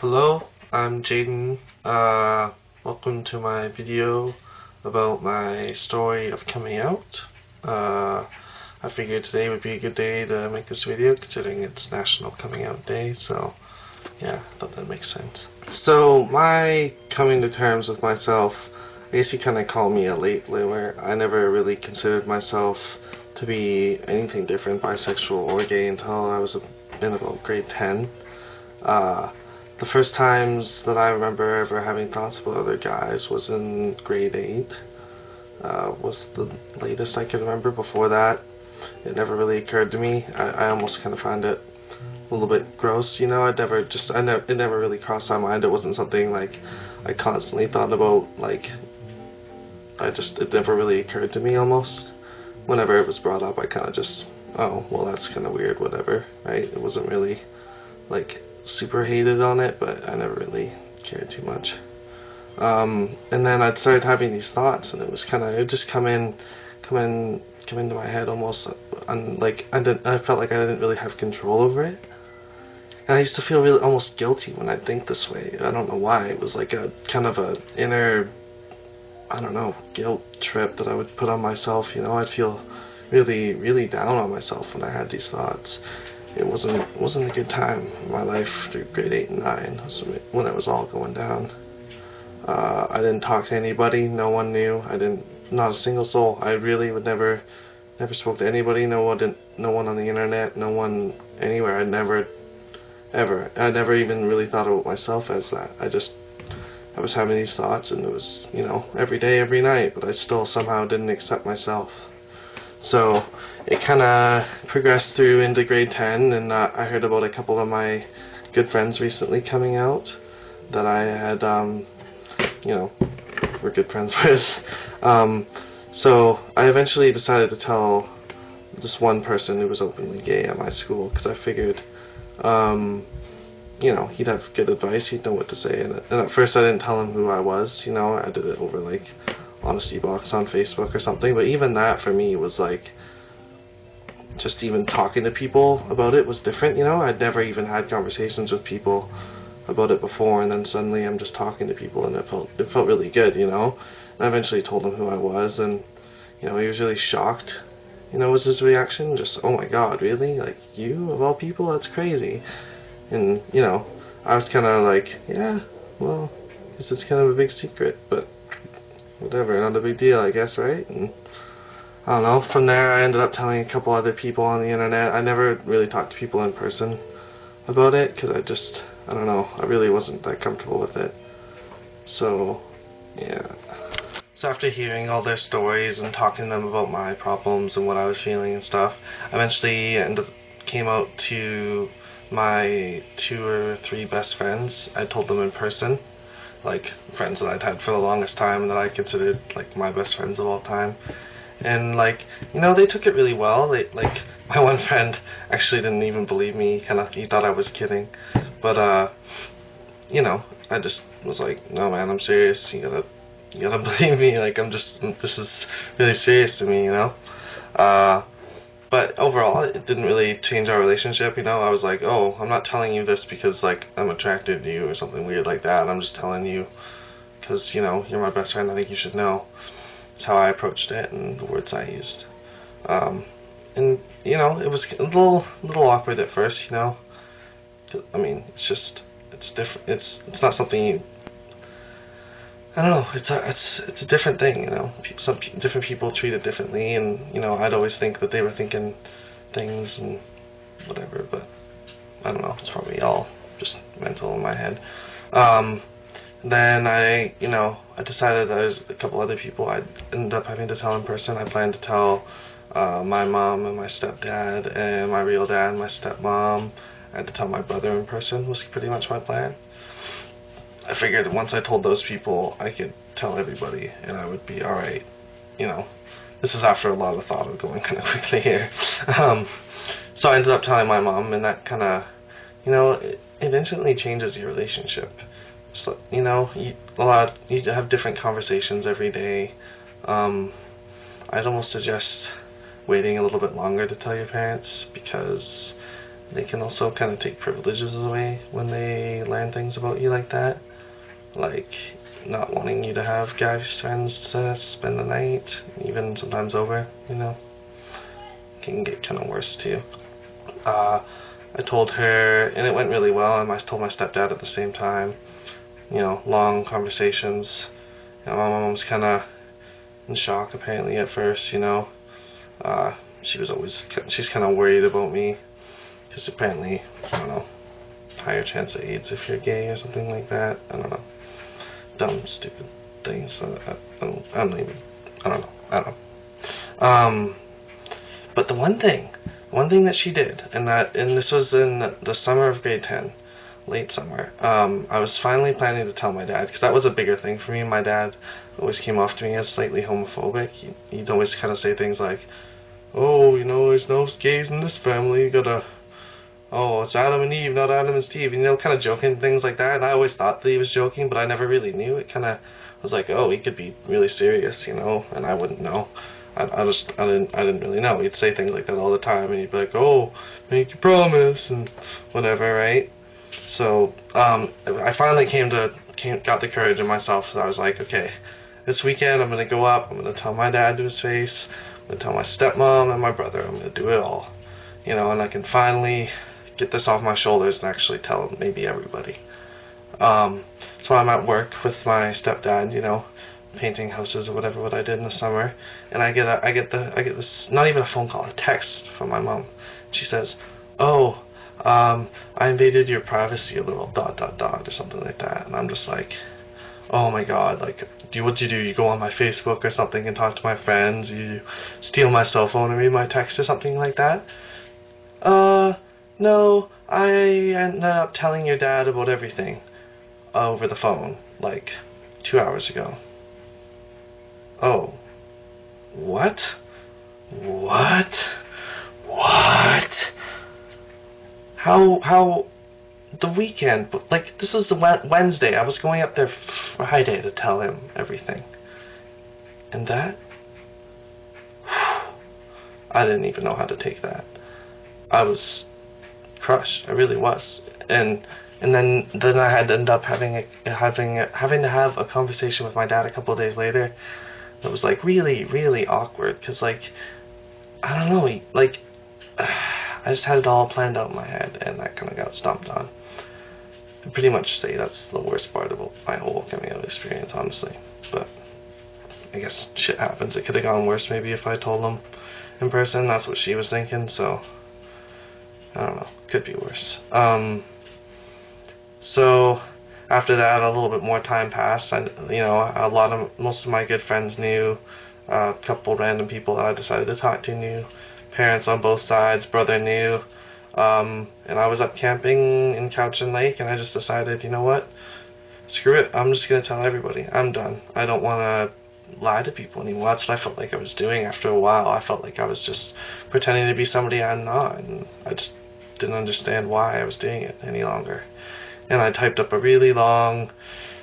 Hello, I'm Jaden. Welcome to my video about my story of coming out. I figured today would be a good day to make this video considering it's National Coming Out Day, so yeah, I thought that makes sense. So my coming to terms with myself, I guess you kind of call me a late bloomer. I never really considered myself to be anything different, bisexual or gay, until I was in about grade 10. The first times that I remember ever having thoughts about other guys was in grade 8. Was the latest I could remember. Before that, it never really occurred to me. I almost kind of find it a little bit gross, you know. It never really crossed my mind. It wasn't something like I constantly thought about. Like, it never really occurred to me. Almost whenever it was brought up, I kind of just, oh, well, that's kind of weird, whatever, right? It wasn't really like super hated on it, but I never really cared too much. And then I'd started having these thoughts, and it just come into my head almost, and like I felt like I didn't really have control over it. And I used to feel really almost guilty when I think this way. I don't know why. It was like a kind of a inner, I don't know, guilt trip that I would put on myself. You know, I'd feel really, really down on myself when I had these thoughts. It wasn't a good time in my life through grade 8 and 9 when it was all going down. I didn't talk to anybody. No one knew. Not a single soul. I really would never spoke to anybody. No one on the internet. No one anywhere. I never even really thought about myself as that. I was having these thoughts, and it was, you know, every day, every night, but I still somehow didn't accept myself. So it kind of progressed through into grade 10, and I heard about a couple of my good friends recently coming out that I had, you know, were good friends with. So I eventually decided to tell this one person who was openly gay at my school, because I figured, you know, he'd have good advice, he'd know what to say. And at first I didn't tell him who I was, you know, I did it over like Honesty Box on Facebook or something, but even that for me was like, just even talking to people about it was different, you know. I'd never even had conversations with people about it before, and then suddenly I'm just talking to people, and it felt really good, you know. And I eventually told him who I was, and you know, he was really shocked. You know, was his reaction just, oh my god, really? Like, you of all people? That's crazy. And you know, I was kind of like, yeah, well, I guess it's kind of a big secret, but whatever, not a big deal, I guess, right? And I don't know, from there I ended up telling a couple other people on the internet. I never really talked to people in person about it, because I don't know, I really wasn't that comfortable with it. So, yeah. So after hearing all their stories and talking to them about my problems and what I was feeling and stuff, I eventually came out to my 2 or 3 best friends. I told them in person, like friends that I'd had for the longest time and that I considered like my best friends of all time. And like, you know, they took it really well. Like my one friend actually didn't even believe me. He thought I was kidding. But you know, I just was like, no man, I'm serious. You gotta believe me. Like, this is really serious to me, you know. But overall, it didn't really change our relationship, you know. I was like, oh, I'm not telling you this because, like, I'm attracted to you or something weird like that. I'm just telling you because, you know, you're my best friend. I think you should know. That's how I approached it and the words I used. And, you know, it was a little awkward at first, you know. I mean, it's different. It's not something you... I don't know, it's a different thing, you know. Different people treat it differently, and, you know, I'd always think that they were thinking things and whatever, but I don't know, it's probably all just mental in my head. Then I decided there's a couple other people I'd end up having to tell in person. I planned to tell my mom and my stepdad and my real dad and my stepmom. I had to tell my brother in person, was pretty much my plan. I figured once I told those people, I could tell everybody, and I would be alright. You know, this is after a lot of thought of going kind of quickly here. So I ended up telling my mom, and that kind of, you know, it instantly changes your relationship. So, you know, you have different conversations every day. I'd almost suggest waiting a little bit longer to tell your parents, because they can also kind of take privileges away when they learn things about you like that. Like, not wanting you to have guy friends to spend the night, even sometimes over, you know. Can get kind of worse too. I told her, and it went really well, and I told my stepdad at the same time. You know, long conversations. You know, my mom was kind of in shock apparently at first, you know. She's kind of worried about me, because apparently, I don't know, higher chance of AIDS if you're gay or something like that. I don't know. Dumb, stupid things. I don't know. But the one thing that she did, and this was in the summer of grade 10, late summer. I was finally planning to tell my dad, because that was a bigger thing for me. My dad always came off to me as slightly homophobic. He'd always kind of say things like, "Oh, you know, there's no gays in this family. You gotta, oh, it's Adam and Eve, not Adam and Steve." You know, kind of joking, things like that. And I always thought that he was joking, but I never really knew. It kind of was like, oh, he could be really serious, you know, and I wouldn't know. I didn't really know. He'd say things like that all the time, and he'd be like, "Oh, make your promise," and whatever, right? So, I finally got the courage in myself. So I was like, okay, this weekend I'm gonna go up. I'm gonna tell my dad to his face. I'm gonna tell my stepmom and my brother. I'm gonna do it all, you know, and I can finally get this off my shoulders and actually tell maybe everybody. So I'm at work with my stepdad, you know, painting houses or whatever what I did in the summer, and I get this, not even a phone call, a text from my mom. She says, "Oh, I invaded your privacy a little ... or something like that." And I'm just like, oh my god, like, what'd you do? You go on my Facebook or something and talk to my friends? You steal my cell phone and read my text or something like that? No, I ended up telling your dad about everything over the phone, like, 2 hours ago. Oh. What? What? What? How, the weekend, like, this is the Wednesday, I was going up there Friday to tell him everything. And that? I didn't even know how to take that. I was crushed, I really was. And then I had to end up having to have a conversation with my dad a couple of days later. That was like really, really awkward, because like, I don't know, I just had it all planned out in my head, and that kind of got stomped on. I pretty much say that's the worst part about my whole coming out experience, honestly. But I guess shit happens. It could have gone worse maybe if I told them in person. That's what she was thinking, so I don't know. Could be worse. So after that, a little bit more time passed. You know, most of my good friends knew. A couple random people that I decided to talk to knew. Parents on both sides. Brother knew. And I was up camping in Cowichan Lake, and I just decided, you know what? Screw it. I'm just gonna tell everybody. I'm done. I don't want to lie to people anymore. That's what I felt like I was doing after a while. I felt like I was just pretending to be somebody I'm not, and I just didn't understand why I was doing it any longer. And I typed up a really long,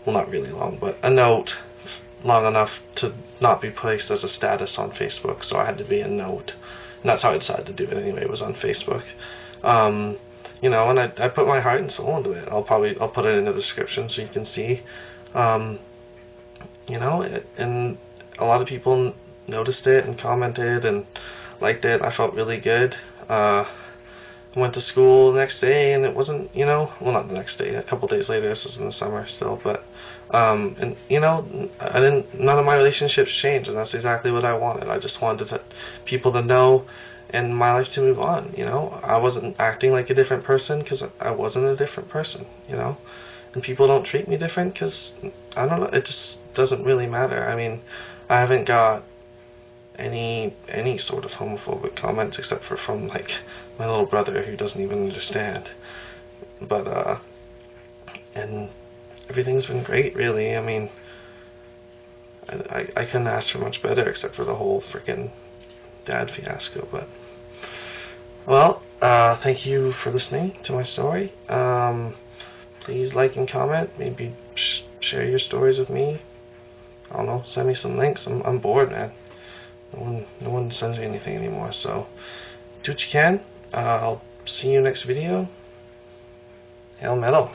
well, not really long, but a note long enough to not be placed as a status on Facebook, so I had to be a note. And that's how I decided to do it anyway, was on Facebook. You know, and I put my heart and soul into it. I'll put it in the description so you can see. You know, and a lot of people noticed it and commented and liked it. I felt really good. I went to school the next day, and it wasn't, you know, well, not the next day, a couple days later. This was in the summer still, but and you know, none of my relationships changed, and that's exactly what I wanted. I just wanted people to know and my life to move on. You know, I wasn't acting like a different person because I wasn't a different person, you know, and people don't treat me different because, I don't know, it just doesn't really matter. I mean, I haven't got any sort of homophobic comments except for from like my little brother who doesn't even understand. But and everything's been great, really. I mean, I couldn't ask for much better except for the whole freaking dad fiasco. But well, thank you for listening to my story. Please like and comment. Maybe share your stories with me. I don't know. Send me some links. I'm bored, man. No one sends me anything anymore, so do what you can. I'll see you next video. Hail Metal.